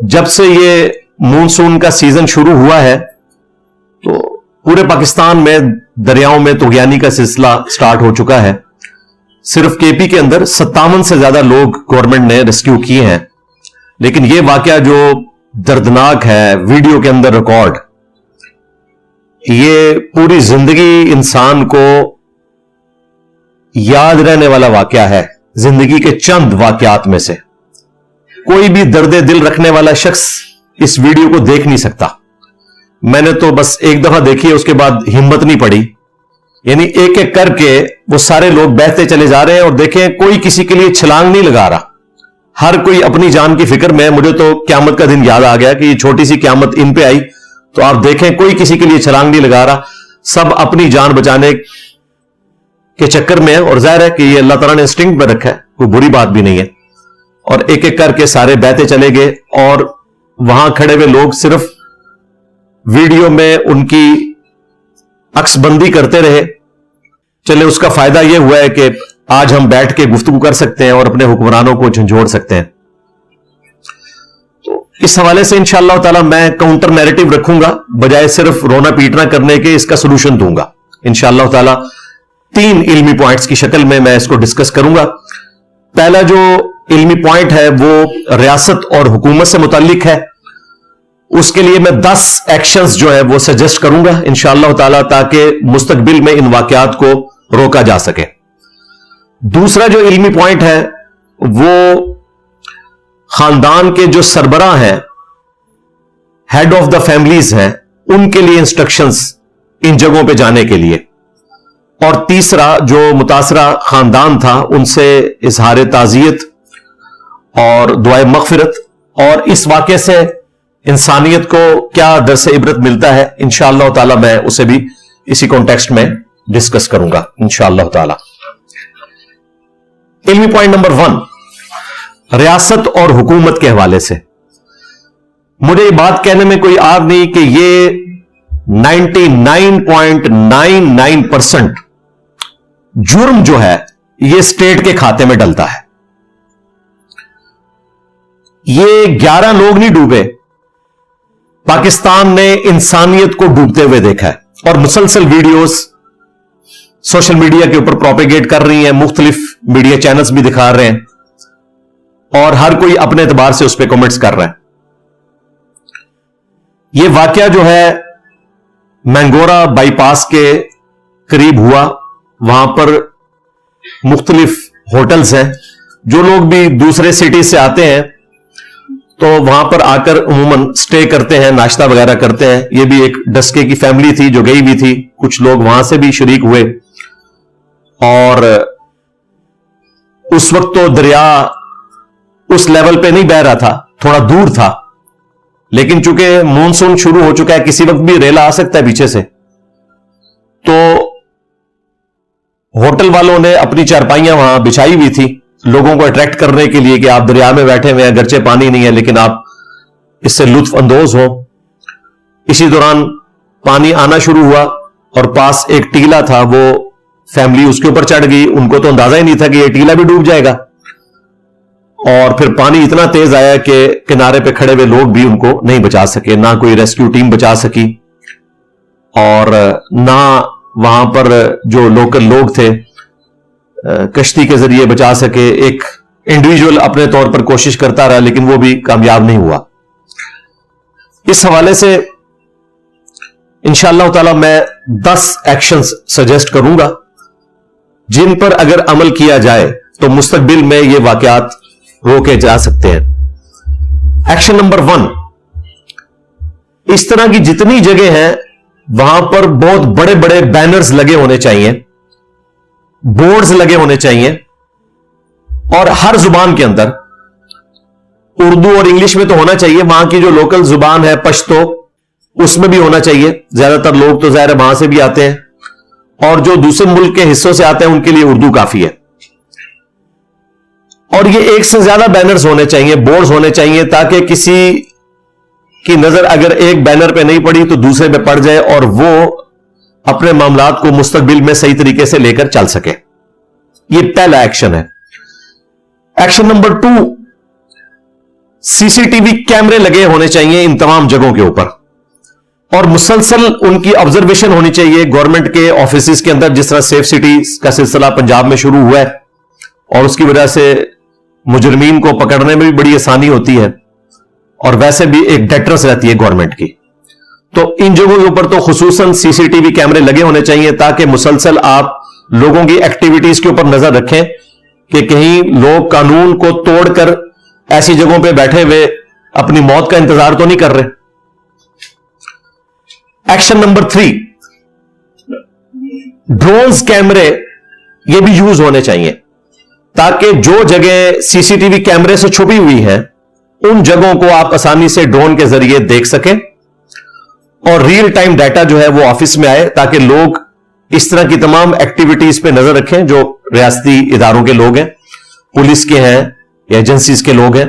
जब से ये मानसून का सीजन शुरू हुआ है तो पूरे पाकिस्तान में दरियाओं में तुगयानी का सिलसिला स्टार्ट हो चुका है। सिर्फ केपी के अंदर 57 से ज्यादा लोग गवर्नमेंट ने रेस्क्यू किए हैं। लेकिन यह वाकया जो दर्दनाक है, वीडियो के अंदर रिकॉर्ड, ये पूरी जिंदगी इंसान को याद रहने वाला वाकया है। जिंदगी के चंद वाकयात में से कोई भी दर्दे दिल रखने वाला शख्स इस वीडियो को देख नहीं सकता। मैंने तो बस एक दफा देखी है, उसके बाद हिम्मत नहीं पड़ी। यानी एक एक करके वो सारे लोग बहते चले जा रहे हैं और देखें कोई किसी के लिए छलांग नहीं लगा रहा। हर कोई अपनी जान की फिक्र में। मुझे तो क्यामत का दिन याद आ गया कि ये छोटी सी क्यामत इन पे आई तो आप देखें कोई किसी के लिए छलांग नहीं लगा रहा। सब अपनी जान बचाने के चक्कर में है और जाहिर है कि ये अल्लाह ताला ने इंस्टिंक्ट में रखा है, कोई बुरी बात भी नहीं है। और एक एक करके सारे बहते चले गए और वहां खड़े हुए लोग सिर्फ वीडियो में उनकी अक्सबंदी करते रहे। चले उसका फायदा यह हुआ है कि आज हम बैठ के गुफ्तगू कर सकते हैं और अपने हुक्मरानों को झंझोड़ सकते हैं। तो इस हवाले से इंशाअल्लाह ताला मैं काउंटर नैरेटिव रखूंगा, बजाय सिर्फ रोना पीटना करने के इसका सोल्यूशन दूंगा। इंशाअल्लाह ताला 3 इल्मी पॉइंट्स की शक्ल में मैं इसको डिस्कस करूंगा। पहला जो इल्मी पॉइंट है वो रियासत और हुकूमत से मुताल्लिक है। उसके लिए मैं 10 एक्शंस जो है वो सजेस्ट करूंगा इंशाअल्लाह ताला, ताकि मुस्तकबिल में इन वाकयात को रोका जा सके। दूसरा जो इल्मी पॉइंट है वो खानदान के जो सरबराह हैं, हेड ऑफ द फैमिलीज हैं, उनके लिए इंस्ट्रक्शंस इन जगहों पे जाने के लिए। और तीसरा जो मुतासरा खानदान था उनसे इजहार ताजियत और दुआए मगफिरत, और इस वाक़े से इंसानियत को क्या दर्स इबरत मिलता है, इंशाअल्लाह ताला मैं उसे भी इसी कॉन्टेक्स्ट में डिस्कस करूंगा इंशाअल्लाह ताला। इल्मी पॉइंट नंबर 1, रियासत और हुकूमत के हवाले से मुझे ये बात कहने में कोई आग नहीं कि ये 99.99% जुर्म जो है ये स्टेट के खाते में डलता है। ये 11 लोग नहीं डूबे, पाकिस्तान ने इंसानियत को डूबते हुए देखा है। और मुसलसल वीडियोस सोशल मीडिया के ऊपर प्रोपेगेट कर रही हैं, मुख्तलिफ मीडिया चैनल्स भी दिखा रहे हैं और हर कोई अपने एतबार से उस पर कमेंट्स कर रहा है। यह वाकया जो है मैंगोरा बाईपास के करीब हुआ। वहां पर मुख्तलिफ होटल्स हैं। जो लोग भी दूसरे सिटी से आते हैं तो वहां पर आकर उमूमन स्टे करते हैं, नाश्ता वगैरह करते हैं। यह भी एक डस्के की फैमिली थी जो गई भी थी, कुछ लोग वहां से भी शरीक हुए। और उस वक्त तो दरिया उस लेवल पे नहीं बह रहा था, थोड़ा दूर था। लेकिन चूंकि मानसून शुरू हो चुका है, किसी वक्त भी रेला आ सकता है पीछे से, तो होटल वालों ने अपनी चारपाइयां वहां बिछाई हुई थी लोगों को अट्रैक्ट करने के लिए कि आप दरिया में बैठे हुए हैं, अगरचे पानी नहीं है लेकिन आप इससे लुत्फ अंदोज हो। इसी दौरान पानी आना शुरू हुआ और पास एक टीला था, वो फैमिली उसके ऊपर चढ़ गई। उनको तो अंदाजा ही नहीं था कि ये टीला भी डूब जाएगा। और फिर पानी इतना तेज आया कि किनारे पे खड़े हुए लोग भी उनको नहीं बचा सके, ना कोई रेस्क्यू टीम बचा सकी और ना वहां पर जो लोकल लोग थे कश्ती के जरिए बचा सके। एक इंडिविजुअल अपने तौर पर कोशिश करता रहा लेकिन वो भी कामयाब नहीं हुआ। इस हवाले से इंशाअल्लाह ताला मैं 10 एक्शंस सजेस्ट करूंगा जिन पर अगर अमल किया जाए तो मुस्तकबिल में ये वाकयात रोके जा सकते हैं। एक्शन नंबर 1, इस तरह की जितनी जगह हैं वहां पर बहुत बड़े बड़े बैनर्स लगे होने चाहिए, बोर्ड्स लगे होने चाहिए और हर जुबान के अंदर, उर्दू और इंग्लिश में तो होना चाहिए, वहां की जो लोकल जुबान है पश्तो उसमें भी होना चाहिए। ज्यादातर लोग तो ज़ाहिर वहां से भी आते हैं और जो दूसरे मुल्क के हिस्सों से आते हैं उनके लिए उर्दू काफी है। और ये एक से ज्यादा बैनर्स होने चाहिए, बोर्ड्स होने चाहिए, ताकि किसी की नजर अगर एक बैनर पे नहीं पड़ी तो दूसरे पे पड़ जाए और वो अपने मामलात को मुस्तकबिल में सही तरीके से लेकर चल सके। ये पहला एक्शन है। एक्शन नंबर 2, सीसीटीवी कैमरे लगे होने चाहिए इन तमाम जगहों के ऊपर, और मुसलसल उनकी ऑब्जर्वेशन होनी चाहिए गवर्नमेंट के ऑफिस के अंदर। जिस तरह सेफ सिटी का सिलसिला पंजाब में शुरू हुआ है और उसकी वजह से मुजरमीन को पकड़ने में भी बड़ी आसानी होती है, और वैसे भी एक डेटरेंस रहती है गवर्नमेंट की। तो इन जगहों के ऊपर तो खुसूसन सीसीटीवी कैमरे लगे होने चाहिए, ताकि मुसलसल आप लोगों की एक्टिविटीज के ऊपर नजर रखें कि कहीं लोग कानून को तोड़कर ऐसी जगहों पे बैठे हुए अपनी मौत का इंतजार तो नहीं कर रहे। एक्शन नंबर 3, ड्रोन्स कैमरे ये भी यूज होने चाहिए, ताकि जो जगह सीसीटीवी कैमरे से छुपी हुई है उन जगहों को आप आसानी से ड्रोन के जरिए देख सकें, और रियल टाइम डाटा जो है वो ऑफिस में आए, ताकि लोग इस तरह की तमाम एक्टिविटीज पे नजर रखें जो रियासती इदारों के लोग हैं, पुलिस के हैं या एजेंसीज के लोग हैं।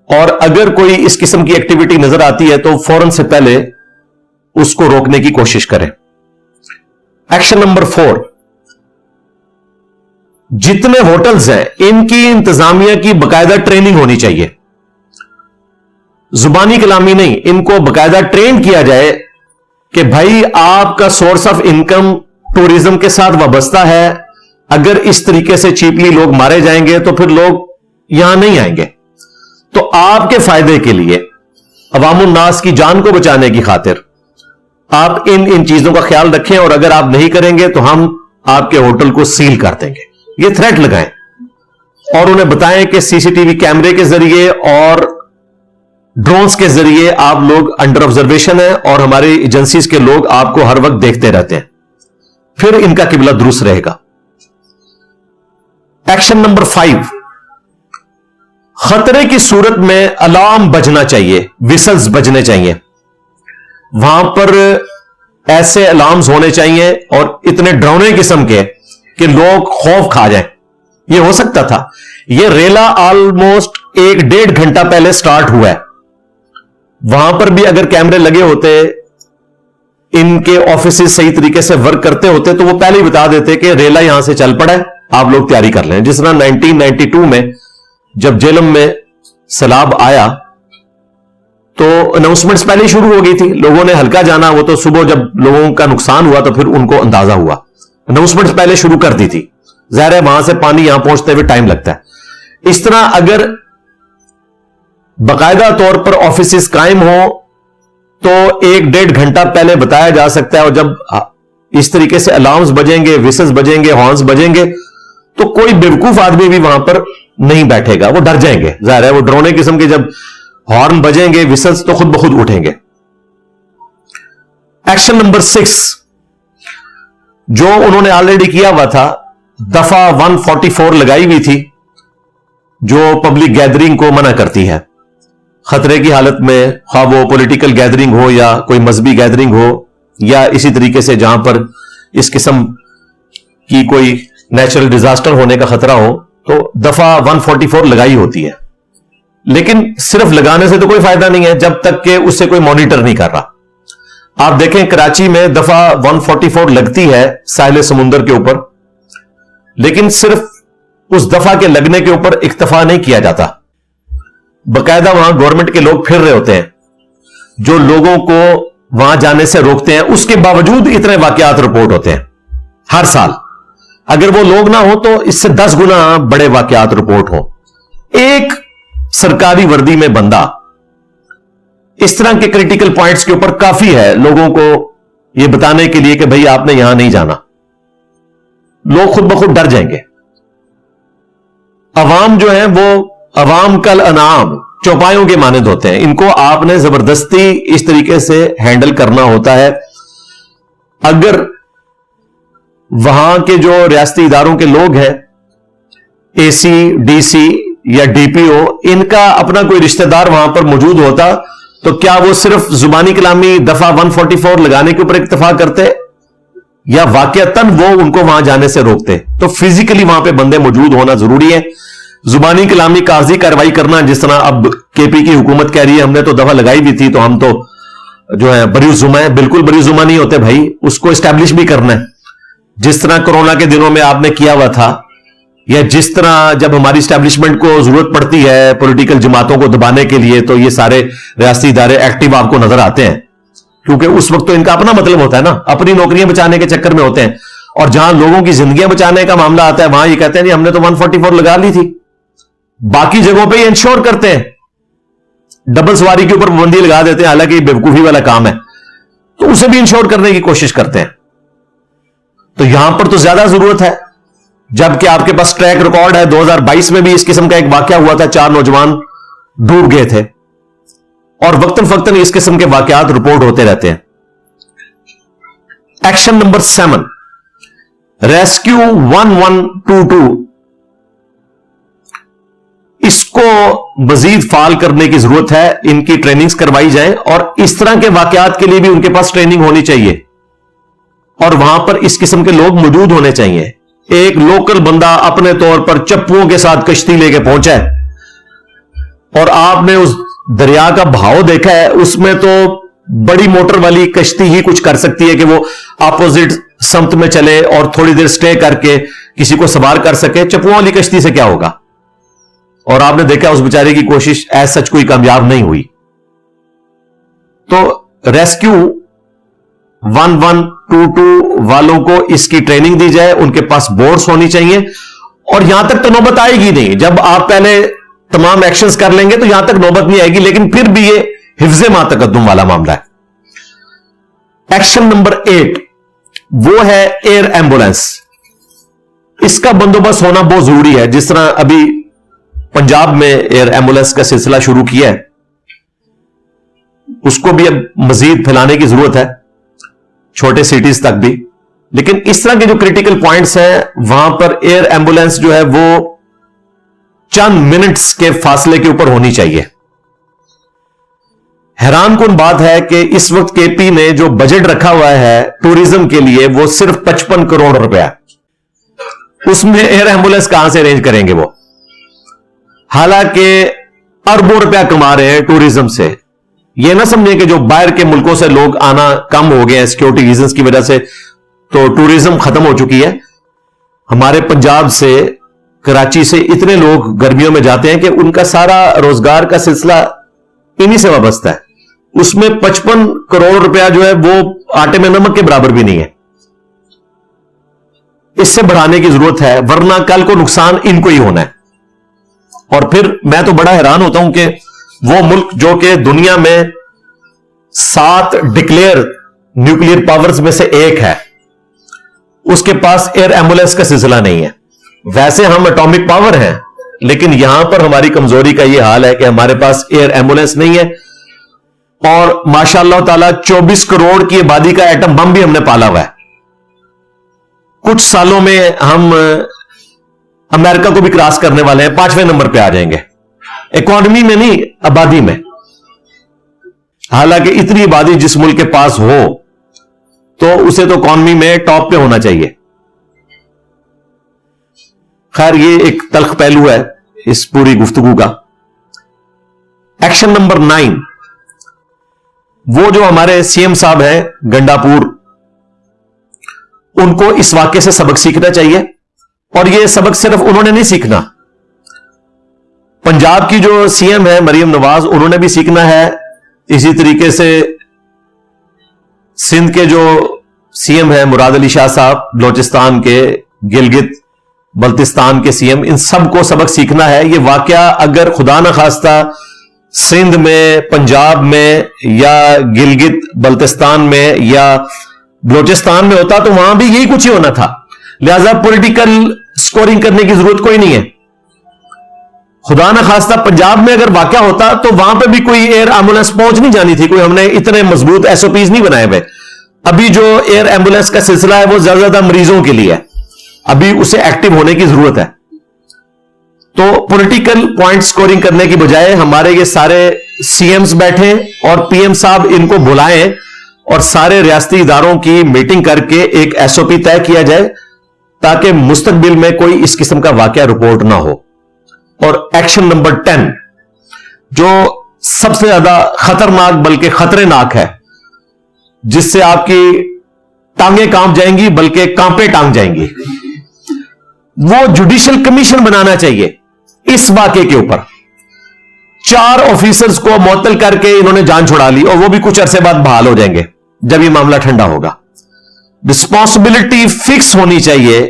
और अगर कोई इस किस्म की एक्टिविटी नजर आती है तो फौरन से पहले उसको रोकने की कोशिश करें। एक्शन नंबर 4, जितने होटल्स हैं इनकी इंतजामिया की बकायदा ट्रेनिंग होनी चाहिए, जुबानी कलामी नहीं। इनको बकायदा ट्रेन किया जाए कि भाई आपका सोर्स ऑफ इनकम टूरिज्म के साथ वाबस्ता है, अगर इस तरीके से चीपली लोग मारे जाएंगे तो फिर लोग यहां नहीं आएंगे। तो आपके फायदे के लिए, अवामुन नास की जान को बचाने की खातिर आप इन चीजों का ख्याल रखें, और अगर आप नहीं करेंगे तो हम आपके होटल को सील कर देंगे। ये थ्रेट लगाएं और उन्हें बताएं कि सीसीटीवी कैमरे के जरिए और ड्रोन्स के जरिए आप लोग अंडर ऑब्जर्वेशन है और हमारी एजेंसीज के लोग आपको हर वक्त देखते रहते हैं, फिर इनका किबला दुरुस्त रहेगा। एक्शन नंबर 5, खतरे की सूरत में अलार्म बजना चाहिए, विसल्स बजने चाहिए। वहां पर ऐसे अलार्म्स होने चाहिए और इतने डरावने किस्म के कि लोग खौफ खा जाएं। यह हो सकता था। यह रेला ऑलमोस्ट 1-1.5 घंटा पहले स्टार्ट हुआ है। वहां पर भी अगर कैमरे लगे होते, इनके ऑफिस सही तरीके से वर्क करते होते, तो वो पहले ही बता देते कि रेला यहां से चल पड़ा है, आप लोग तैयारी कर लें। जिस तरह 1992 में जब जेलम में सैलाब आया तो अनाउंसमेंट्स पहले ही शुरू हो गई थी, लोगों ने हल्का जाना, वो तो सुबह जब लोगों का नुकसान हुआ तो फिर उनको अंदाजा हुआ। अनाउंसमेंट्स पहले शुरू कर दी थी, जाहिर है वहां से पानी यहां पहुंचते हुए टाइम लगता है। इस तरह अगर बाकायदा तौर पर ऑफिस कायम हो तो 1-1.5 घंटा पहले बताया जा सकता है, और जब इस तरीके से अलार्म्स बजेंगे, विसल्स बजेंगे, हॉर्न्स बजेंगे, तो कोई बेवकूफ आदमी भी वहां पर नहीं बैठेगा, वो डर जाएंगे। जाहिर है वो डरावने किस्म के जब हॉर्न बजेंगे, विसल्स, तो खुद ब खुद उठेंगे। एक्शन नंबर 6, जो उन्होंने ऑलरेडी किया हुआ था, दफा 144 लगाई हुई थी जो पब्लिक गैदरिंग को मना करती है। खतरे की हालत में, खा वो पॉलिटिकल गैदरिंग हो या कोई मजहबी गैदरिंग हो या इसी तरीके से जहां पर इस किस्म की कोई नेचुरल डिजास्टर होने का खतरा हो, तो दफा 144 लगाई होती है। लेकिन सिर्फ लगाने से तो कोई फायदा नहीं है जब तक कि उससे कोई मॉनिटर नहीं कर रहा। आप देखें कराची में दफा 144 लगती है साहिल समुंदर के ऊपर, लेकिन सिर्फ उस दफा के लगने के ऊपर इक्तफा नहीं किया जाता। बकायदा वहां गवर्नमेंट के लोग फिर रहे होते हैं जो लोगों को वहां जाने से रोकते हैं। उसके बावजूद इतने वाकयात रिपोर्ट होते हैं हर साल। अगर वो लोग ना हो तो इससे 10 गुना बड़े वाकयात रिपोर्ट हो। एक सरकारी वर्दी में बंदा इस तरह के क्रिटिकल पॉइंट्स के ऊपर काफी है लोगों को यह बताने के लिए कि भाई आपने यहां नहीं जाना। लोग खुद ब खुद डर जाएंगे। अवाम जो है वो अवाम कल अनाम, चौपायों के मानंद होते हैं। इनको आपने जबरदस्ती इस तरीके से हैंडल करना होता है। अगर वहां के जो रियासती इदारों के लोग हैं, एसी, डीसी या डीपीओ, इनका अपना कोई रिश्तेदार वहां पर मौजूद होता तो क्या वो सिर्फ जुबानी कलामी दफा 144 लगाने के ऊपर इत्तेफाक करते या वाकयातन वो उनको वहां जाने से रोकते? तो फिजिकली वहां पे बंदे मौजूद होना जरूरी है। जुबानी कलामी कागजी कार्रवाई करना, जिस तरह अब केपी की हुकूमत कह रही है हमने तो दफा लगाई भी थी तो हम तो जो है बरी जुमा है, बिल्कुल बरी जुमा नहीं होते भाई, उसको एस्टैब्लिश भी करना है। जिस तरह कोरोना के दिनों में आपने किया हुआ था یا جس طرح جب ہماری اسٹیبلشمنٹ کو ضرورت پڑتی ہے پولیٹیکل جماعتوں کو دبانے کے لیے تو یہ سارے ریاستی ادارے ایکٹیو آپ کو نظر آتے ہیں، کیونکہ اس وقت تو ان کا اپنا مطلب ہوتا ہے نا، اپنی نوکریاں بچانے کے چکر میں ہوتے ہیں، اور جہاں لوگوں کی زندگیاں بچانے کا معاملہ آتا ہے وہاں یہ کہتے ہیں جی ہم نے تو 144 لگا لی تھی. باقی جگہوں پہ یہ انشور کرتے ہیں، ڈبل سواری کے اوپر پابندی لگا دیتے ہیں، حالانکہ یہ بیوقوفی والا کام ہے، تو اسے بھی انشور کرنے کی کوشش کرتے ہیں. تو یہاں پر تو زیادہ ضرورت ہے، جبکہ آپ کے پاس ٹریک ریکارڈ ہے. 2022 میں بھی اس قسم کا ایک واقعہ ہوا تھا، 4 نوجوان ڈوب گئے تھے، اور وقتاً فوقتاً اس قسم کے واقعات رپورٹ ہوتے رہتے ہیں. Action number 7، rescue 1122. اس کو مزید فعال کرنے کی ضرورت ہے، ان کی ٹریننگز کروائی جائیں، اور اس طرح کے واقعات کے لیے بھی ان کے پاس ٹریننگ ہونی چاہیے، اور وہاں پر اس قسم کے لوگ موجود ہونے چاہیے. ایک لوکل بندہ اپنے طور پر چپوؤں کے ساتھ کشتی لے کے پہنچا ہے، اور آپ نے اس دریا کا بہاؤ دیکھا ہے، اس میں تو بڑی موٹر والی کشتی ہی کچھ کر سکتی ہے کہ وہ اپوزٹ سمت میں چلے اور تھوڑی دیر سٹے کر کے کسی کو سوار کر سکے. چپوؤں والی کشتی سے کیا ہوگا؟ اور آپ نے دیکھا اس بیچارے کی کوشش ایز سچ کوئی کامیاب نہیں ہوئی. تو ریسکیو 1122 والوں کو اس کی ٹریننگ دی جائے، ان کے پاس بورڈز ہونی چاہیے، اور یہاں تک تو نوبت آئے گی نہیں. جب آپ پہلے تمام ایکشنز کر لیں گے تو یہاں تک نوبت نہیں آئے گی، لیکن پھر بھی یہ حفظ ما تقدم والا معاملہ ہے. ایکشن نمبر 8 وہ ہے ایئر ایمبولینس. اس کا بندوبست ہونا بہت ضروری ہے. جس طرح ابھی پنجاب میں ایئر ایمبولینس کا سلسلہ شروع کیا ہے، اس کو بھی اب مزید پھیلانے کی ضرورت ہے، چھوٹے سٹیز تک بھی. لیکن اس طرح کے جو کریٹیکل پوائنٹس ہیں وہاں پر ایئر ایمبولینس جو ہے وہ چند منٹس کے فاصلے کے اوپر ہونی چاہیے. حیران کن بات ہے کہ اس وقت کے پی نے جو بجٹ رکھا ہوا ہے ٹوریزم کے لیے وہ صرف 55 کروڑ روپیہ، اس میں ایئر ایمبولینس کہاں سے ارینج کریں گے وہ؟ حالانکہ اربوں روپیہ کما رہے ہیں ٹوریزم سے. یہ نہ سمجھیں کہ جو باہر کے ملکوں سے لوگ آنا کم ہو گئے ہیں سیکورٹی ریزنز کی وجہ سے تو ٹوریزم ختم ہو چکی ہے. ہمارے پنجاب سے، کراچی سے اتنے لوگ گرمیوں میں جاتے ہیں کہ ان کا سارا روزگار کا سلسلہ انہی سے وابستہ ہے. اس میں 55 کروڑ روپیہ جو ہے وہ آٹے میں نمک کے برابر بھی نہیں ہے. اس سے بڑھانے کی ضرورت ہے، ورنہ کل کو نقصان ان کو ہی ہونا ہے. اور پھر میں تو بڑا حیران ہوتا ہوں کہ وہ ملک جو کہ دنیا میں 7 ڈکلیئر نیوکلیئر پاورز میں سے ایک ہے، اس کے پاس ایئر ایمبولینس کا سلسلہ نہیں ہے. ویسے ہم اٹامک پاور ہیں، لیکن یہاں پر ہماری کمزوری کا یہ حال ہے کہ ہمارے پاس ایئر ایمبولینس نہیں ہے. اور ماشاء اللہ تعالی 24 کروڑ کی آبادی کا ایٹم بم بھی ہم نے پالا ہوا ہے. کچھ سالوں میں ہم امریکہ کو بھی کراس کرنے والے ہیں، 5ویں نمبر پہ آ جائیں گے، اکانومی میں نہیں، آبادی میں. حالانکہ اتنی آبادی جس ملک کے پاس ہو تو اسے تو اکانومی میں ٹاپ پہ ہونا چاہیے. خیر یہ ایک تلخ پہلو ہے اس پوری گفتگو کا. ایکشن نمبر 9 وہ جو ہمارے سی ایم صاحب ہیں گنڈا پور، ان کو اس واقعے سے سبق سیکھنا چاہیے. اور یہ سبق صرف انہوں نے نہیں سیکھنا، پنجاب کی جو سی ایم ہے مریم نواز، انہوں نے بھی سیکھنا ہے. اسی طریقے سے سندھ کے جو سی ایم ہے مراد علی شاہ صاحب، بلوچستان کے، گلگت بلتستان کے سی ایم، ان سب کو سبق سیکھنا ہے. یہ واقعہ اگر خدا نہ خواستہ سندھ میں، پنجاب میں، یا گلگت بلتستان میں یا بلوچستان میں ہوتا تو وہاں بھی یہی کچھ ہی ہونا تھا. لہذا پولیٹیکل سکورنگ کرنے کی ضرورت کوئی نہیں ہے. خدا نہ خواستہ پنجاب میں اگر واقعہ ہوتا تو وہاں پہ بھی کوئی ایئر ایمبولینس پہنچ نہیں جانی تھی. کوئی ہم نے اتنے مضبوط ایس او پیز نہیں بنائے ہوئے. ابھی جو ایئر ایمبولینس کا سلسلہ ہے وہ زیادہ مریضوں کے لیے ہے، ابھی اسے ایکٹیو ہونے کی ضرورت ہے. تو پولیٹیکل پوائنٹ سکورنگ کرنے کی بجائے ہمارے یہ سارے سی ایمز بیٹھیں اور پی ایم صاحب ان کو بلائیں اور سارے ریاستی اداروں کی میٹنگ کر کے ایک ایس او پی طے کیا جائے تاکہ مستقبل میں کوئی اس قسم کا واقعہ رپورٹ نہ ہو. اور ایکشن نمبر 10 جو سب سے زیادہ خطرناک بلکہ خطرناک ہے، جس سے آپ کی ٹانگیں کانپ جائیں گی بلکہ کانپے ٹانگ جائیں گی، وہ जुडिशल कमीशन बनाना चाहिए इस वाकये के ऊपर। 4 ऑफिसर्स को मुअत्तल करके इन्होंने जान छुड़ा ली और वो भी कुछ अरसे बाद बहाल हो जाएंगे जब ये मामला ठंडा होगा। रिस्पॉन्सिबिलिटी फिक्स होनी चाहिए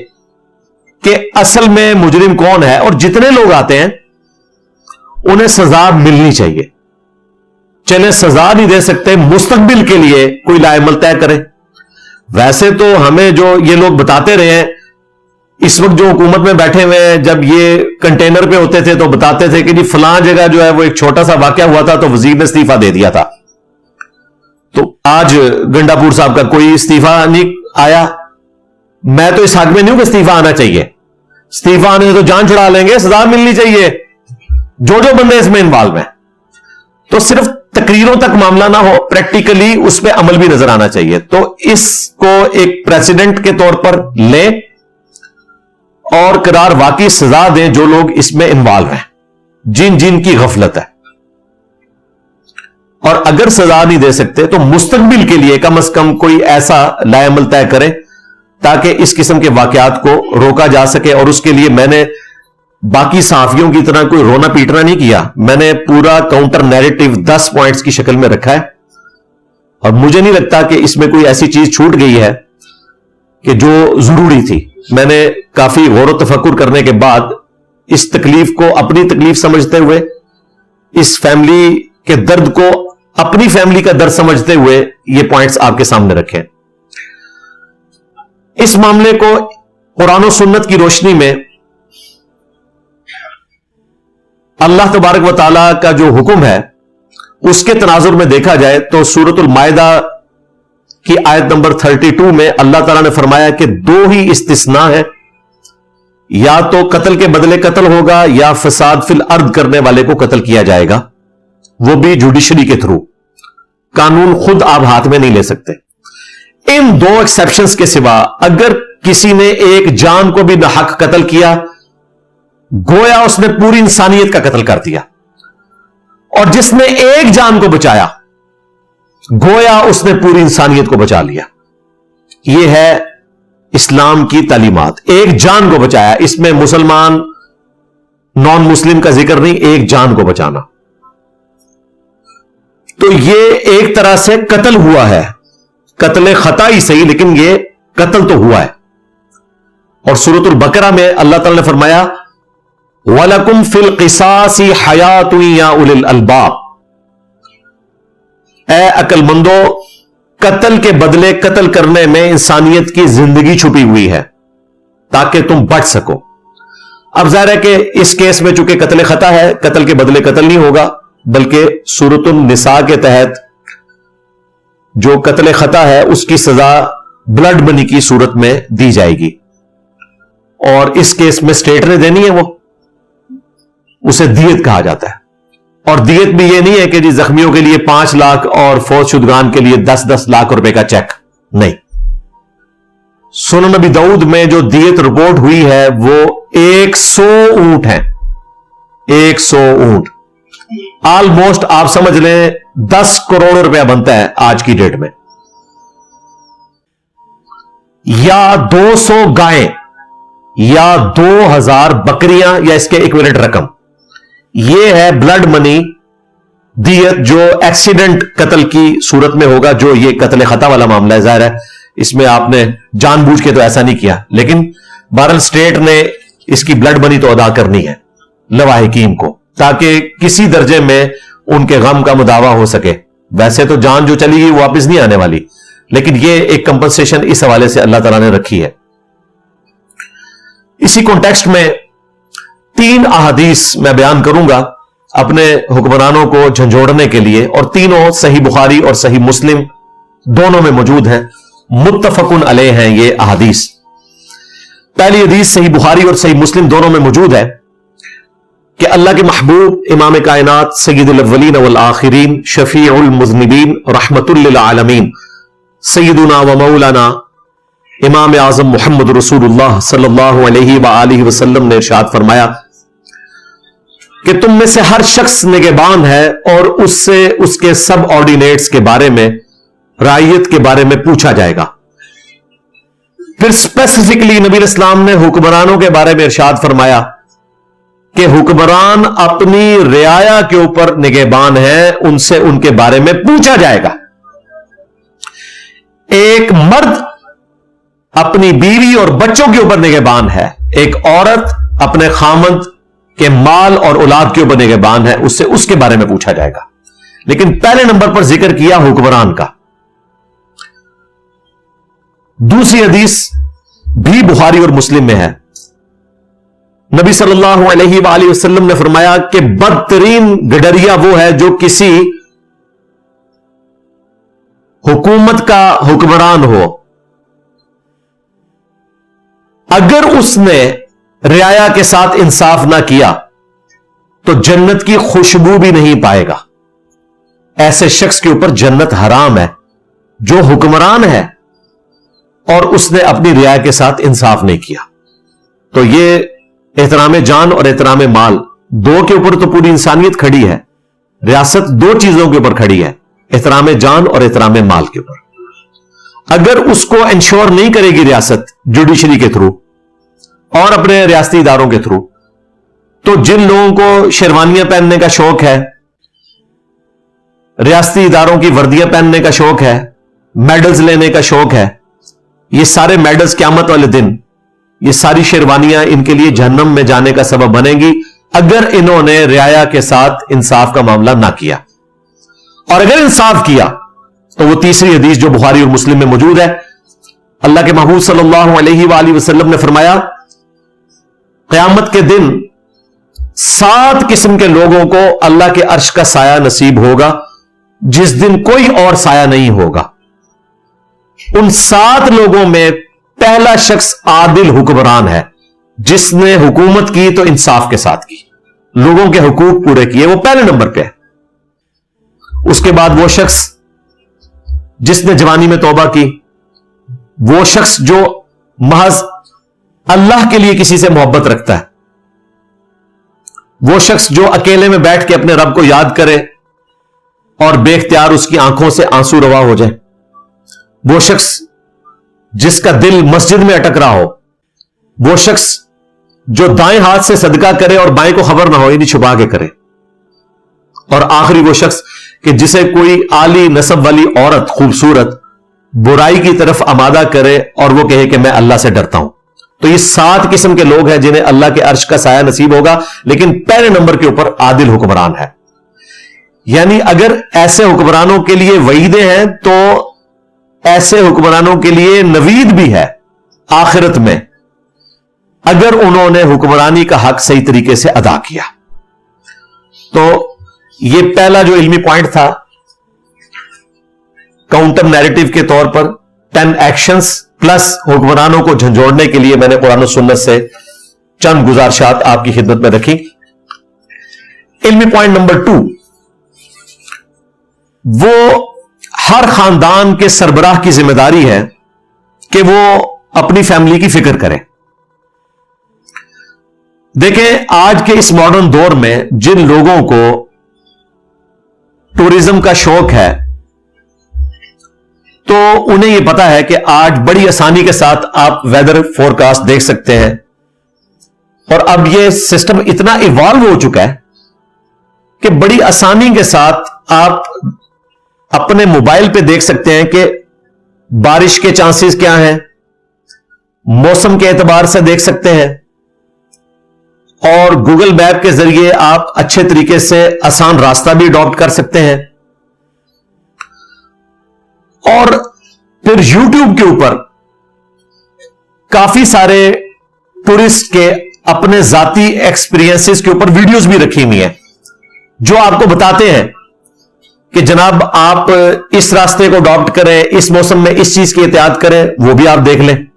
कि असल में मुजरिम कौन है, और जितने लोग आते हैं उन्हें सजा मिलनी चाहिए। चले सजा नहीं दे सकते, मुस्तकबिल के लिए कोई लाएमल तय करे। वैसे तो हमें जो ये लोग बताते रहे हैं, इस वक्त जो हुकूमत में बैठे हुए हैं, जब ये कंटेनर पे होते थे तो बताते थे कि जी फलां जगह जो है वो एक छोटा सा वाकया हुआ था तो वजीर ने इस्तीफा दे दिया था। तो आज गंडापुर साहब का कोई इस्तीफा नहीं आया। मैं तो इस हक में नहीं हूं कि इस्तीफा आना चाहिए। इस्तीफा आने से तो जान छुड़ा लेंगे, सजा मिलनी चाहिए जो जो बंदे इसमें इन्वॉल्व हैं। तो सिर्फ तकरीरों तक मामला ना हो, प्रैक्टिकली उस पर अमल भी नजर आना चाहिए। तो इसको एक प्रेसिडेंट के तौर पर लें और करार वाकई सजा दें जो लोग इसमें इन्वॉल्व हैं, जिन जिन की गफलत है। और अगर सजा नहीं दे सकते तो मुस्तकबिल के लिए कम से कम कोई ऐसा लाएमल तय करें ताकि इस किस्म के वाकयात को रोका जा सके। और उसके लिए मैंने बाकी सहाफियों की तरह कोई रोना पीटना नहीं किया। मैंने पूरा काउंटर नैरेटिव 10 पॉइंट्स की शक्ल में रखा है, और मुझे नहीं लगता कि इसमें कोई ऐसी चीज छूट गई है कि जो जरूरी थी। मैंने काफी गौर तफक्कुर करने के बाद इस तकलीफ को अपनी तकलीफ समझते हुए, इस फैमिली के दर्द को अपनी फैमिली का दर्द समझते हुए ये पॉइंट्स आपके सामने रखे। इस मामले को कुरान और सुन्नत की रोशनी में अल्लाह तबारक व तआला का जो हुक्म है उसके तनाजुर में देखा जाए तो सूरतुल माइदा की आयत नंबर 32 में अल्लाह ताला ने फरमाया कि 2 ही इस्तिस्ना है, या तो कत्ल के बदले कत्ल होगा या फसाद फिल अर्द करने वाले को कत्ल किया जाएगा, वो भी जुडिशरी के थ्रू। कानून खुद आप हाथ में नहीं ले सकते। इन 2 एक्सेप्शंस के सिवा अगर किसी ने एक जान को भी नाहक कत्ल किया, गोया उसने पूरी इंसानियत का कत्ल कर दिया। और जिसने एक जान को बचाया, गोया उसने पूरी इंसानियत को बचा लिया। यह है इस्लाम की तालीमात। एक जान को बचाया, इसमें मुसलमान नॉन मुस्लिम का जिक्र नहीं, एक जान को बचाना। तो यह एक तरह से कत्ल हुआ है, कत्ल खता ही सही, लेकिन यह कत्ल तो हुआ है। और सूरतुल बकरा में अल्लाह ताला ने फरमाया वलकुम फिल क़िसासी हयातुन या उलिल अलबाब, ए अक्लमंदो, कत्ल के बदले कत्ल करने में इंसानियत की जिंदगी छुपी हुई है ताकि तुम बच सको। अब जाहिर है कि इस केस में चूंकि कत्ल खता है, कत्ल के बदले कत्ल नहीं होगा, बल्कि सूरतुन निसा के तहत जो कत्ल खता है उसकी सजा ब्लड मनी की सूरत में दी जाएगी। और इस केस में स्टेट ने देनी है, वो उसे दियत कहा जाता है। और दियत भी ये नहीं है कि जी जख्मियों के लिए 5 लाख और फौज शुदगान के लिए 10-10 लाख रुपए का चेक, नहीं। सुनन नबी दाऊद में जो दियत रिपोर्ट हुई है वो 100 ऊंट हैं, 100 ऊंट। ऑलमोस्ट आप समझ लें 10 करोड़ रुपया बनता है आज की डेट में। या 200 गायें या 2000 बकरियां या इसके इक्विवेलेंट रकम, यह है ब्लड मनी दियत जो एक्सीडेंट कत्ल की सूरत में होगा, जो ये कत्ल खता वाला मामला है। जाहिर है इसमें आपने जानबूझ के तो ऐसा नहीं किया, लेकिन बहरहाल स्टेट ने इसकी ब्लड मनी तो अदा करनी है लवाहिकीन को, ताकि किसी दर्जे में उनके गम का मुदावा हो सके। वैसे तो जान जो चली गई वो वापस नहीं आने वाली, लेकिन ये एक कंपनसेशन इस हवाले से अल्लाह ताला ने रखी है। इसी कॉन्टेक्स्ट में 3 अहादीस मैं बयान करूंगा अपने हुक्मरानों को झंझोड़ने के लिए, और तीनों सही बुखारी और सही मुस्लिम दोनों में मौजूद हैं, मुत्तफकुन अलैह हैं ये अहादीस। पहली हदीस सही बुखारी और सही मुस्लिम दोनों में मौजूद है कि अल्लाह के महबूब इमाम कायनात सय्यदुल अव्वलीन वल आखिरीन शफीउल मुज़निबीन रहमतुल लिल आलमीन सय्यदुना व मौलाना इमाम आज़म मोहम्मद रसूलुल्लाह सल्लल्लाहु अलैहि व आलिहि वसल्लम ने इरशाद फरमाया कि तुम में से हर शख्स निगहबान है और उससे उसके सब ऑर्डिनेट्स के बारे में, रायत के बारे में पूछा जाएगा। फिर स्पेसिफिकली नबी इस्लाम ने हुक्मरानों के बारे में इरशाद फरमाया कि हुक्मरान अपनी रियाया के ऊपर निगहबान हैं, उनसे उनके बारे में पूछा जाएगा। एक मर्द अपनी बीवी और बच्चों के ऊपर निगहबान है, एक औरत अपने खामद के माल और औलाद के ऊपर निगहबान है, उससे उसके बारे में पूछा जाएगा। लेकिन पहले नंबर पर जिक्र किया हुक्मरान का। दूसरी हदीस भी बुखारी और मुस्लिम में है। नबी सल्लल्लाहु अलैहि वसल्लम ने फरमाया कि बदतरीन गडरिया वो है जो किसी हुकूमत का हुक्मरान हो, अगर उसने रियाया के साथ इंसाफ ना किया तो जन्नत की खुशबू भी नहीं पाएगा। ऐसे शख्स के ऊपर जन्नत हराम है जो हुक्मरान है और उसने अपनी रियाया के साथ इंसाफ नहीं किया। तो ये एहतराम जान और एहतराम माल दो के ऊपर तो पूरी इंसानियत खड़ी है। रियासत दो चीजों के ऊपर खड़ी है, एहतराम जान और एहतराम माल के ऊपर। अगर उसको इंश्योर नहीं करेगी रियासत जुडिशरी के थ्रू और अपने रियासती इदारों के थ्रू, तो जिन लोगों को शेरवानियां पहनने का शौक है, रियासती इदारों की वर्दियां पहनने का शौक है, मेडल्स लेने का शौक है, ये सारे मेडल्स क़यामत वाले दिन, ये सारी शेरवानियां इनके लिए जहन्नम में जाने का सबब बनेगी अगर इन्होंने रियाया के साथ इंसाफ का मामला ना किया। और अगर इंसाफ किया तो वो तीसरी हदीस जो बुखारी और मुस्लिम में मौजूद है, अल्लाह के महबूब सल्लल्लाहु अलैहि वसल्लम ने फरमाया, क़यामत के दिन 7 किस्म के लोगों को अल्लाह के अर्श का साया नसीब होगा जिस दिन कोई और साया नहीं होगा। उन 7 लोगों में पहला शख्स आदिल हुक्मरान है, जिसने हुकूमत की तो इंसाफ के साथ की, लोगों के हुकूक पूरे किए, वो पहले नंबर पे है। उसके बाद वो शख्स जिसने जवानी में तौबा की, वो शख्स जो महज अल्लाह के लिए किसी से मोहब्बत रखता है, वो शख्स जो अकेले में बैठ के अपने रब को याद करे और बेख्तियार उसकी आंखों से आंसू रवा हो जाए, वो शख्स जिसका दिल मस्जिद में अटक रहा हो, वो शख्स जो दाएं हाथ से सदका करे और बाएं को खबर ना हो, यानी छुपा के करे, और आखिरी वो शख्स कि जिसे कोई आली नस्ब वाली औरत खूबसूरत बुराई की तरफ आमादा करे और वो कहे कि मैं अल्लाह से डरता हूं। तो ये 7 किस्म के लोग हैं जिन्हें अल्लाह के अर्श का साया नसीब होगा, लेकिन पहले नंबर के ऊपर आदिल हुक्मरान है। यानी अगर ऐसे हुक्मरानों के लिए वईदें हैं तो ऐसे हुक्मरानों के लिए नवीद भी है आखिरत में, अगर उन्होंने हुक्मरानी का हक सही तरीके से अदा किया। तो ये पहला जो इल्मी पॉइंट था, काउंटर नैरेटिव के तौर पर 10 एक्शंस प्लस हुक्मरानों को झंझोड़ने के लिए मैंने कुरान और सुन्नत से चंद गुजारिशात आपकी खिदमत में रखी। इल्मी पॉइंट नंबर 2, वो हर खानदान के सरबराह की जिम्मेदारी है कि वो अपनी फैमिली की फिक्र करें। देखें, आज के इस मॉडर्न दौर में जिन लोगों को टूरिज्म का शौक है, तो उन्हें यह पता है कि आज बड़ी आसानी के साथ आप वेदर फोरकास्ट देख सकते हैं, और अब यह सिस्टम इतना इवॉल्व हो चुका है कि बड़ी आसानी के साथ आप अपने मोबाइल पे देख सकते हैं कि बारिश के चांसेस क्या हैं, मौसम के एतबार से देख सकते हैं, और गूगल मैप के जरिए आप अच्छे तरीके से आसान रास्ता भी अडॉप्ट कर सकते हैं। और फिर YouTube के ऊपर काफी सारे टूरिस्ट के अपने जाती एक्सपीरियंसेस के ऊपर वीडियोस भी रखी हुई हैं जो आपको बताते हैं कि जनाब आप इस रास्ते को अडॉप्ट करें, इस मौसम में इस चीज की एहतियात करें, वो भी आप देख लें।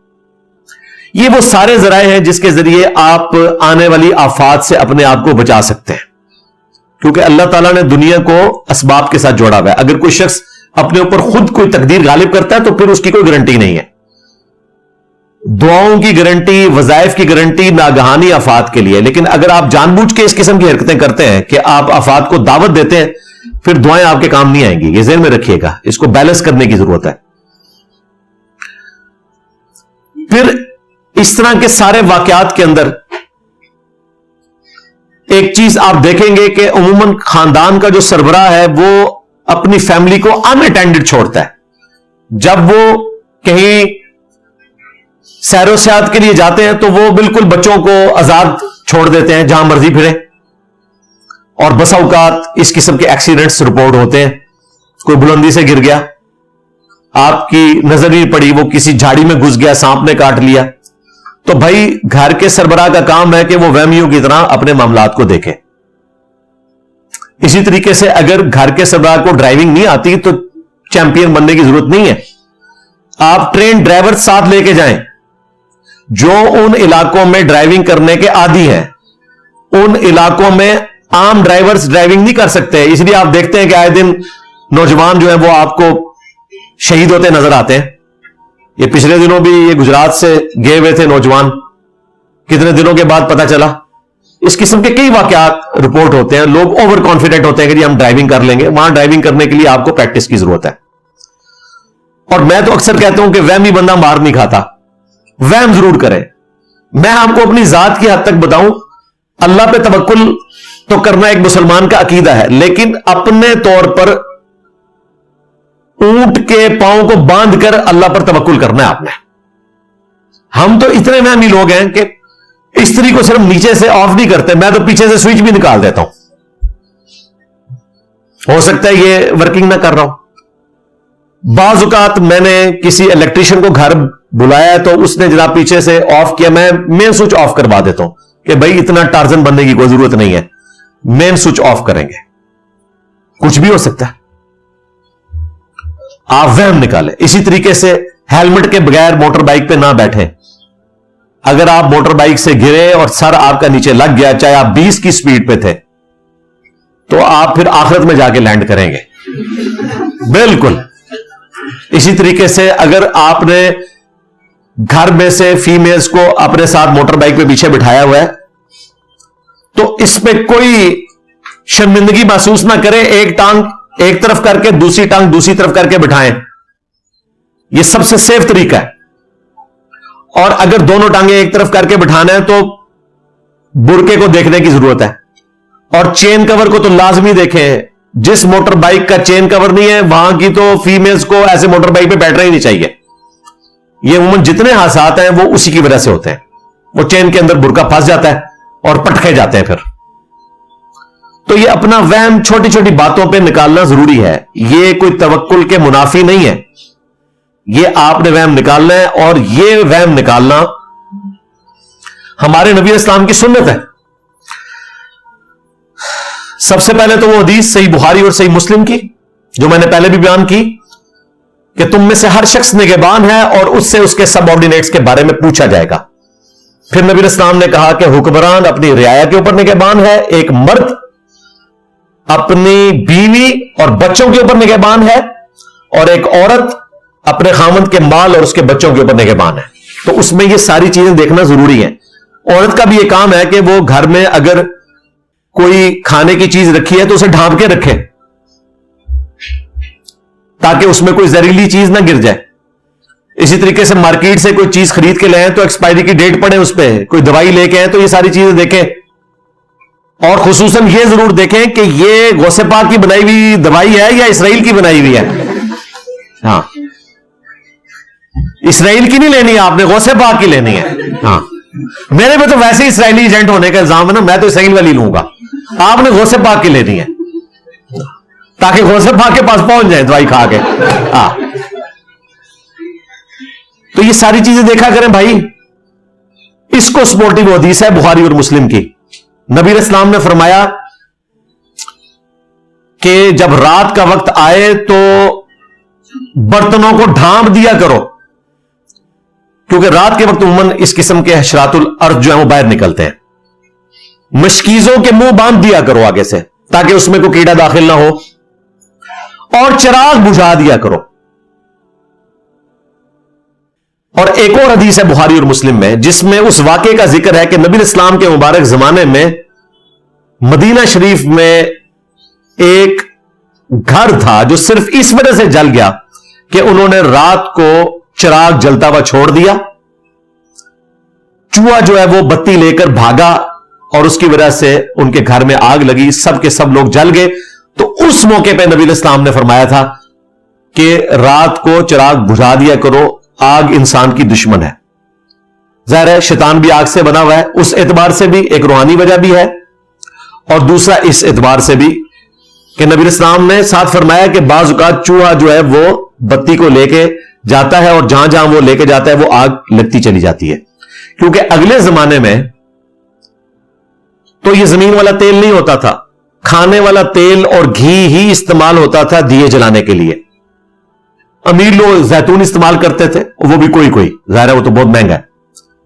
ये वो सारे जराए हैं जिसके जरिए आप आने वाली आफात से अपने आप को बचा सकते हैं, क्योंकि अल्लाह ताला ने दुनिया को असबाब के साथ जोड़ा हुआ है। अगर कोई शख्स अपने ऊपर खुद कोई तकदीर गालिब करता है तो फिर उसकी कोई गारंटी नहीं है। दुआओं की गारंटी, वज़ाइफ की गारंटी नागहानी आफात के लिए, लेकिन अगर आप जानबूझ के इस किस्म की हरकतें करते हैं कि आप आफात को दावत देते हैं, फिर दुआएं आपके काम नहीं आएंगी। ये ज़हन में रखिएगा, इसको बैलेंस करने की जरूरत है। फिर इस तरह के सारे वाकयात के अंदर एक चीज आप देखेंगे कि उमूमन खानदान का जो सरबराह है वो अपनी फैमिली को अनअटेंडेड छोड़ता है। जब वो कहीं सैरो सियाहत के लिए जाते हैं तो वो बिल्कुल बच्चों को आजाद छोड़ देते हैं, जहां मर्जी फिरे। और बसा औकात इस किस्म के एक्सीडेंट्स रिपोर्ट होते हैं। कोई बुलंदी से गिर गया, आपकी नजर नहीं पड़ी, वो किसी झाड़ी में घुस गया, सांप ने काट लिया, तो भाई घर के सरबराह का काम है कि वो वहमियों की तरह अपने मामलात को देखे। इसी तरीके से अगर घर के सरबराह को ड्राइविंग नहीं आती तो चैंपियन बनने की जरूरत नहीं है, आप ट्रेन ड्राइवर साथ लेके जाएं जो उन इलाकों में ड्राइविंग करने के आदी हैं। उन इलाकों में आम ड्राइवर्स ड्राइविंग नहीं कर सकते, इसलिए आप देखते हैं कि आए दिन नौजवान जो है वो आपको शहीद होते नजर आते हैं। ये पिछले दिनों भी ये गुजरात से गए हुए थे नौजवान, कितने दिनों के बाद पता चला। इस किस्म के कई वाकयात रिपोर्ट होते हैं। लोग ओवर कॉन्फिडेंट होते हैं कि जी हम ड्राइविंग कर लेंगे। वहां ड्राइविंग करने के लिए आपको प्रैक्टिस की जरूरत है। और मैं तो अक्सर कहता हूं कि वहमी बंदा मार नहीं खाता, वहम जरूर करें। मैं आपको अपनी जात की हद तक बताऊं, अल्लाह पे तवक्कुल तो करना एक मुसलमान का अकीदा है, लेकिन अपने तौर पर ऊंट के पांव को बांध कर अल्लाह पर तवक्कुल करना है आपने। हम तो इतने वहमी लोग हैं कि इस्त्री को सिर्फ नीचे से ऑफ नहीं करते, मैं तो पीछे से स्विच भी निकाल देता हूं। हो सकता है ये वर्किंग ना कर रहा हूं। बाज़ औक़ात मैंने किसी इलेक्ट्रिशियन को घर बुलाया तो उसने जनाब पीछे से ऑफ किया, मैं मेन स्विच ऑफ करवा देता हूं कि भाई इतना टार्जन बनने की कोई जरूरत नहीं है, मेन स्विच ऑफ करेंगे। कुछ भी हो सकता है, आप वहम निकालें। इसी तरीके से हेलमेट के बगैर मोटर बाइक पे ना बैठें। अगर आप मोटर बाइक से गिरे और सर आपका नीचे लग गया, चाहे आप 20 की स्पीड पे थे, तो आप फिर आखिरत में जाके लैंड करेंगे बिल्कुल। इसी तरीके से अगर आपने घर में से फीमेल्स को अपने साथ मोटर बाइक पे पीछे बिठाया हुआ है तो इस पे कोई शर्मिंदगी महसूस ना करें। एक टांग एक तरफ करके दूसरी टांग दूसरी तरफ करके बिठाएं, यह सबसे सेफ तरीका है। और अगर दोनों टांगे एक तरफ करके बिठाना है तो बुरके को देखने की जरूरत है। और चेन कवर को तो लाजमी देखें। जिस मोटर बाइक का चेन कवर नहीं है वहां की तो फीमेल्स को ऐसे मोटर बाइक पे बैठना ही नहीं चाहिए। ये उम्र जितने हादसात हैं वो उसी की वजह से होते हैं। वो चेन के अंदर बुरका फंस जाता है और पटके जाते हैं फिर। तो ये अपना वहम छोटी छोटी बातों पे निकालना जरूरी है। ये कोई तवक्कुल के मुनाफी नहीं है, ये आपने वहम निकालना है। और ये वहम निकालना हमारे नबी इस्लाम की सुन्नत है। सबसे पहले तो वो हदीस सही बुखारी और सही मुस्लिम की जो मैंने पहले भी बयान की कि तुम में से हर शख्स निगहबान है और उससे उसके सबऑर्डिनेट्स के बारे में पूछा जाएगा। फिर नबी इस्लाम ने कहा कि हुक्मरान अपनी रियाया के ऊपर निगहबान है, एक मर्द अपनी बीवी और बच्चों के ऊपर निगहबान है, और एक औरत अपने खामद के माल और उसके बच्चों के ऊपर निगहबान है। तो उसमें ये सारी चीजें देखना जरूरी है। औरत का भी ये काम है कि वो घर में अगर कोई खाने की चीज रखी है तो उसे ढांप के रखे ताकि उसमें कोई जहरीली चीज ना गिर जाए। इसी तरीके से मार्केट से कोई चीज खरीद के लाए तो एक्सपायरी की डेट पड़े उस पर, कोई दवाई लेके आए तो ये सारी चीजें देखें। और खुसूसन ये जरूर देखें कि ये गौसे पाक की बनाई हुई दवाई है या इसराइल की बनाई हुई है। हाँ, इसराइल की नहीं लेनी है आपने, गौसे पाक की लेनी है। हाँ, मेरे पे तो वैसे ही इसराइली एजेंट होने का इल्जाम है ना, मैं तो इसराइल वाली लूंगा। आपने गौसे पाक की लेनी है ताकि गौसे पाक के पास पहुंच जाए दवाई खा के। हाँ, तो ये सारी चीजें देखा करें भाई। इसको सपोर्टिव हदीस है बुखारी और मुस्लिम की। नबी इस्लाम ने फरमाया कि जब रात का वक्त आए तो बर्तनों को ढांप दिया करो, क्योंकि रात के वक्त उमूमन इस किस्म के हशरातुल अर्द जो है वो बाहर निकलते हैं। मशकीजों के मुंह बांध दिया करो आगे से ताकि उसमें कोई कीड़ा दाखिल ना हो, और चिराग बुझा दिया करो। और एक और हदीस है बुखारी और मुस्लिम में जिसमें उस वाक़े का जिक्र है कि नबी इस्लाम के मुबारक जमाने में मदीना शरीफ में एक घर था जो सिर्फ इस वजह से जल गया कि उन्होंने रात को चिराग जलता हुआ छोड़ दिया چوہا جو ہے وہ بتی لے کر بھاگا اور اس کی وجہ سے ان کے گھر میں آگ لگی, سب کے سب لوگ جل گئے. تو اس موقع پہ نبی علیہ السلام نے فرمایا تھا کہ رات کو چراغ بجھا دیا کرو, آگ انسان کی دشمن ہے. ظاہر ہے شیطان بھی آگ سے بنا ہوا ہے, اس اعتبار سے بھی ایک روحانی وجہ بھی ہے, اور دوسرا اس اعتبار سے بھی کہ نبی علیہ السلام نے ساتھ فرمایا کہ بعض اوقات چوہا جو ہے وہ بتی کو لے کے جاتا ہے اور جہاں جہاں وہ لے کے جاتا ہے وہ آگ لگتی چلی جاتی ہے. کیونکہ اگلے زمانے میں تو یہ زمین والا تیل نہیں ہوتا تھا, کھانے والا تیل اور گھی ہی استعمال ہوتا تھا دیے جلانے کے لیے. امیر لوگ زیتون استعمال کرتے تھے, وہ بھی کوئی, ظاہر ہے وہ تو بہت مہنگا ہے.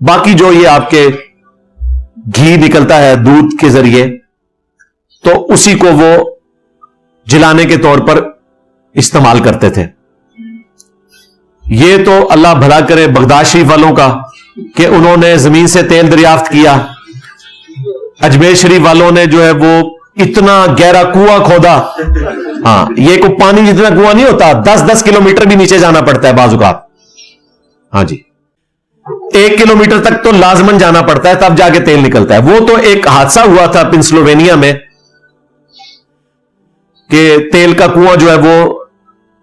باقی جو یہ آپ کے گھی نکلتا ہے دودھ کے ذریعے, تو اسی کو وہ جلانے کے طور پر استعمال کرتے تھے. یہ تو اللہ بھلا کرے بغداد شریف والوں کا کہ انہوں نے زمین سے تیل دریافت کیا. اجمیر شریف والوں نے جو ہے وہ اتنا گہرا کنواں کھودا, ہاں یہ کوئی پانی جتنا کنواں نہیں ہوتا, 10 کلومیٹر بھی نیچے جانا پڑتا ہے بعض اوقات. ہاں جی, 1 کلومیٹر تک تو لازمن جانا پڑتا ہے تب جا کے تیل نکلتا ہے. وہ تو ایک حادثہ ہوا تھا پنسلوینیا میں کہ تیل کا کنواں جو ہے وہ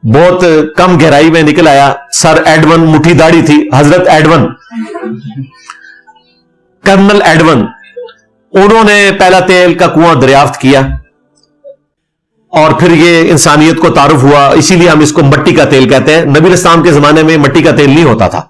بہت کم گہرائی میں نکل آیا. سر ایڈون, مٹھی داڑھی تھی, حضرت ایڈون, کرنل ایڈون, انہوں نے پہلا تیل کا کنواں دریافت کیا اور پھر یہ انسانیت کو تعارف ہوا. اسی لیے ہم اس کو مٹی کا تیل کہتے ہیں. نبی علیہ السلام کے زمانے میں مٹی کا تیل نہیں ہوتا تھا.